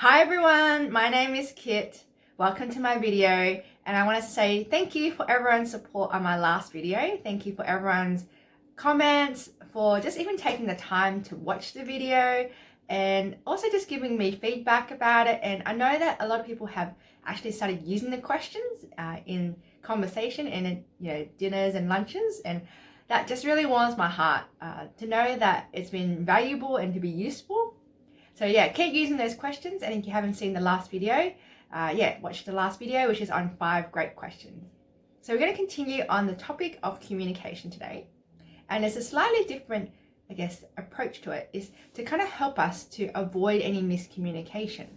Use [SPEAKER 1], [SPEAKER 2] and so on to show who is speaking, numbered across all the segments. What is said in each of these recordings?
[SPEAKER 1] Hi everyone, my name is Kit. Welcome to my video, and I want to say thank you for everyone's support on my last video. Thank you for everyone's comments, for just even taking the time to watch the video, and also just giving me feedback about it. And I know that a lot of people have actually started using the questions in conversation and dinners and lunches, and that just really warms my heart to know that it's been valuable and to be useful. So yeah, keep using those questions, and if you haven't seen the last video, watch the last video, which is on 5 great questions. So we're going to continue on the topic of communication today, and there's a slightly different, approach to it, is to kind of help us to avoid any miscommunication.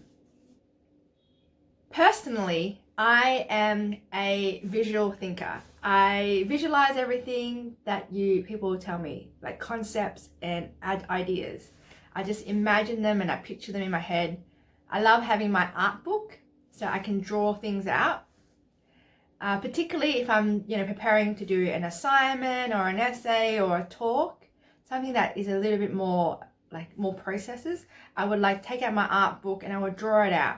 [SPEAKER 1] Personally, I am a visual thinker. I visualize everything that people tell me, like concepts and ideas. I just imagine them and I picture them in my head. I love having my art book so I can draw things out. Particularly if I'm, preparing to do an assignment or an essay or a talk, something that is a little bit more processes. I would take out my art book and I would draw it out.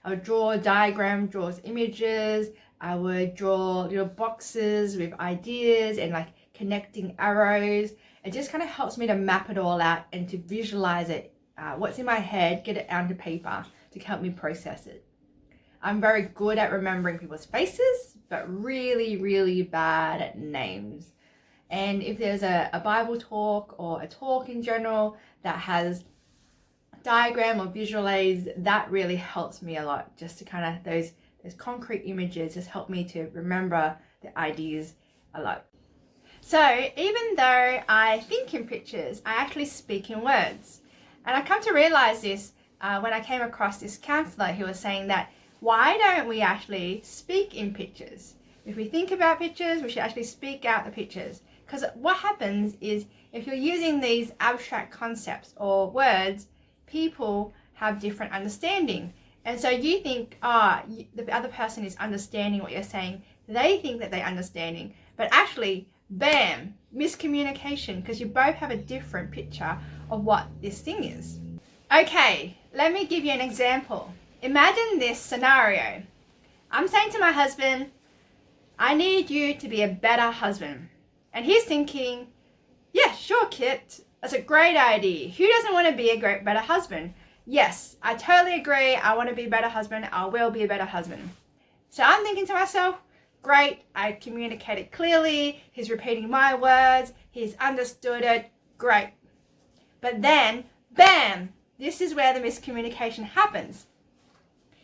[SPEAKER 1] I would draw a diagram, draw images. I would draw little boxes with ideas and connecting arrows. It just kind of helps me to map it all out and to visualize it, what's in my head, get it onto paper to help me process it. I'm very good at remembering people's faces, but really, really bad at names. And if there's a Bible talk or a talk in general that has diagram or visual aids, that really helps me a lot, just to kind of those concrete images just help me to remember the ideas a lot. So even though I think in pictures, I actually speak in words. And I come to realize this when I came across this counselor who was saying that, why don't we actually speak in pictures? If we think about pictures, we should actually speak out the pictures. Because what happens is, if you're using these abstract concepts or words, people have different understanding. And so you think, the other person is understanding what you're saying. They think that they're understanding, but actually, bam, miscommunication, because you both have a different picture of what this thing is. Okay, let me give you an example. Imagine this scenario. I'm saying to my husband, I need you to be a better husband. And he's thinking, yeah, sure, Kit, that's a great idea. Who doesn't want to be a better husband? Yes, I totally agree. I want to be a better husband. I will be a better husband. So I'm thinking to myself, great, I communicated clearly, he's repeating my words, he's understood it, great. But then, bam, this is where the miscommunication happens.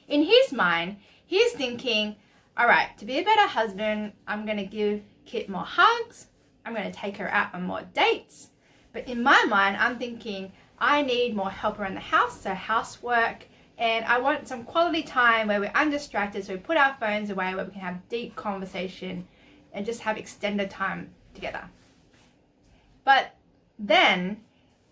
[SPEAKER 1] In his mind, he's thinking, all right, to be a better husband, I'm going to give Kit more hugs, I'm going to take her out on more dates. But in my mind, I'm thinking, I need more help around the house, so housework, and I want some quality time where we're undistracted, so we put our phones away, where we can have deep conversation and just have extended time together. But then,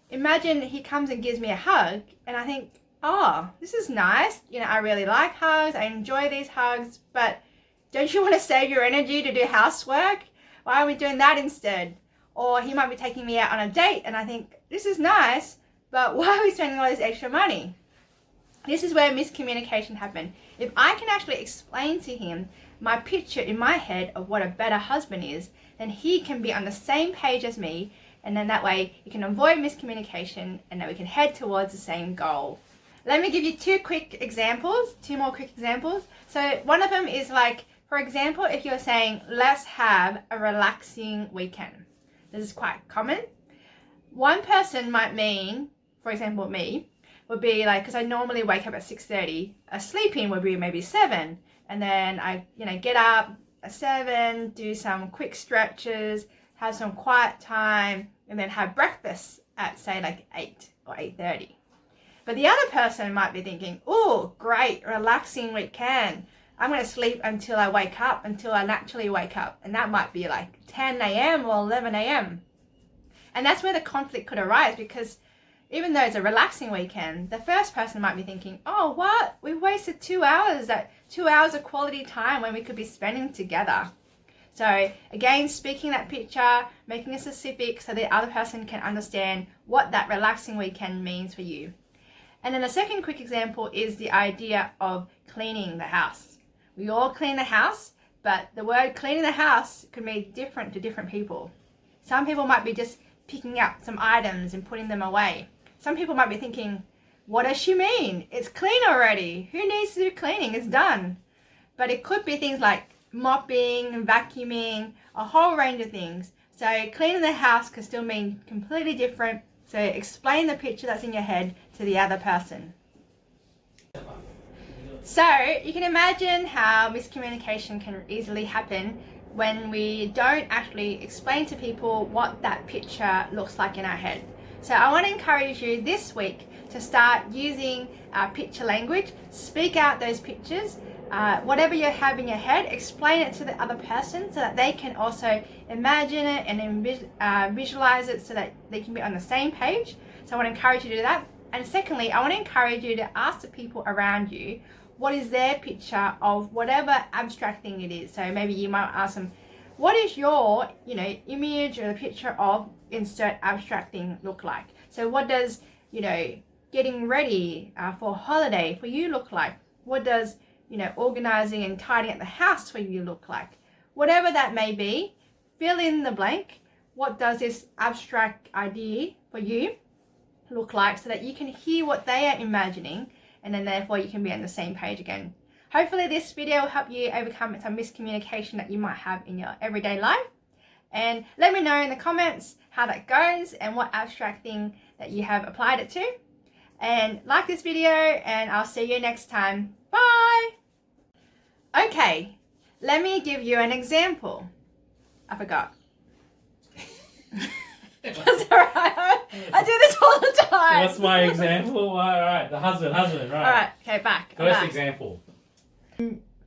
[SPEAKER 1] imagine he comes and gives me a hug, and I think, oh, this is nice. I really like hugs. I enjoy these hugs, but don't you want to save your energy to do housework? Why are we doing that instead? Or he might be taking me out on a date, and I think, this is nice, but why are we spending all this extra money? This is where miscommunication happened. If I can actually explain to him my picture in my head of what a better husband is, then he can be on the same page as me, and then that way you can avoid miscommunication and that we can head towards the same goal. Let me give you 2 more quick examples. So one of them is for example, if you're saying, let's have a relaxing weekend. This is quite common. One person might mean, for example, me, would be because I normally wake up at 6:30. A sleep-in would be maybe 7. And then I, get up at 7, do some quick stretches, have some quiet time, and then have breakfast at, say, 8 or 8:30. But the other person might be thinking, oh, great, relaxing weekend. I'm going to sleep until I wake up, until I naturally wake up. And that might be 10 a.m. or 11 a.m. And that's where the conflict could arise, because even though it's a relaxing weekend, the first person might be thinking, oh, what? We wasted 2 hours, 2 hours of quality time when we could be spending together. So again, speaking that picture, making it specific so the other person can understand what that relaxing weekend means for you. And then the second quick example is the idea of cleaning the house. We all clean the house, but the word cleaning the house could mean different to different people. Some people might be just picking up some items and putting them away. Some people might be thinking, what does she mean? It's clean already. Who needs to do cleaning? It's done. But it could be things like mopping, vacuuming, a whole range of things. So cleaning the house can still mean completely different. So explain the picture that's in your head to the other person. So you can imagine how miscommunication can easily happen when we don't actually explain to people what that picture looks like in our head. So I want to encourage you this week to start using picture language. Speak out those pictures. Whatever you have in your head, explain it to the other person so that they can also imagine it and visualize it so that they can be on the same page. So I want to encourage you to do that. And secondly, I want to encourage you to ask the people around you what is their picture of whatever abstract thing it is. So maybe you might ask them, what is your, image or the picture of insert abstract thing look like? So what does, getting ready for a holiday for you look like? What does, organizing and tidying up the house for you look like? Whatever that may be, fill in the blank. What does this abstract idea for you look like so that you can hear what they are imagining, and then therefore you can be on the same page again. Hopefully this video will help you overcome some miscommunication that you might have in your everyday life. And let me know in the comments how that goes and what abstract thing that you have applied it to. And like this video, and I'll see you next time. Bye! Okay, let me give you an example. I forgot. That's alright. I do this all the time.
[SPEAKER 2] What's my example? Alright, the husband, right.
[SPEAKER 1] Alright, okay, back.
[SPEAKER 2] First example.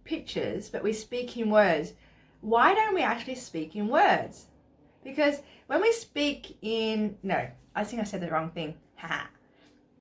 [SPEAKER 1] Pictures, but we speak in words. Why don't we actually speak in words? Because when we speak in... No, I think I said the wrong thing. Haha.